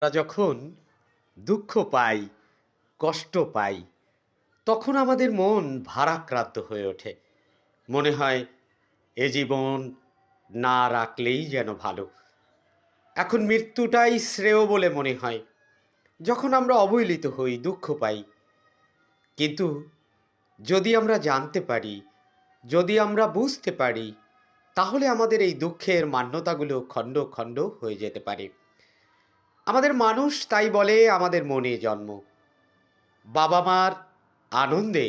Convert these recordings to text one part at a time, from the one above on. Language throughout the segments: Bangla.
আমরা যখন দুঃখ পাই, কষ্ট পাই, তখন আমাদের মন ভারাক্রান্ত হয়ে ওঠে। মনে হয় এ জীবন না রাখলেই যেন ভালো। এখন মৃত্যুটাই শ্রেয় বলে মনে হয়। যখন আমরা অবহেলিত হই, দুঃখ পাই, কিন্তু যদি আমরা জানতে পারি, যদি আমরা বুঝতে পারি, তাহলে আমাদের এই দুঃখের মান্যতাগুলো খণ্ড খণ্ড হয়ে যেতে পারে। আমাদের মানুষ তাই বলে আমাদের মনে জন্ম। বাবা মার আনন্দে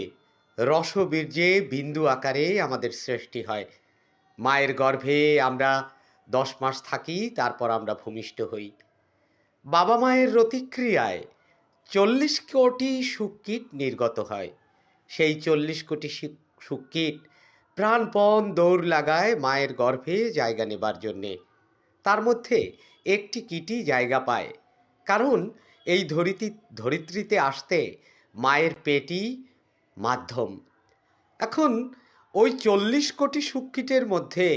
রসবীর্যে বিন্দু আকারে আমাদের সৃষ্টি হয়। মায়ের গর্ভে আমরা 10 মাস থাকি, তারপর আমরা ভূমিষ্ঠ হই। বাবা মায়ের রতিক্রিয়ায় 40 কোটি সুকীট নির্গত হয়। সেই 40 কোটি সুকীট প্রাণপণ দৌড় লাগায় মায়ের গর্ভে জায়গা নেবার জন্যে। তার মধ্যে একটি কীটই জায়গা পায়, কারণ এই ধরিত্রীতে আসতে মায়ের পেটই মাধ্যম। এখন ওই 40 কোটি সুকীটের মধ্যে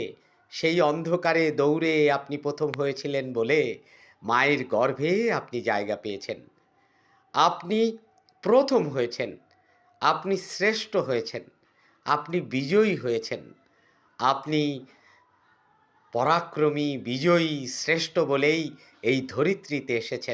সেই অন্ধকারে দৌড়ে আপনি প্রথম হয়েছিলেন বলে মায়ের গর্ভে আপনি জায়গা পেয়েছেন। আপনি প্রথম হয়েছেন, আপনি শ্রেষ্ঠ হয়েছেন, আপনি বিজয়ী হয়েছেন, আপনি পরাক্রমী, বিজয়ী, শ্রেষ্ঠ বলেই এই ধরিত্রীতে এসেছেন।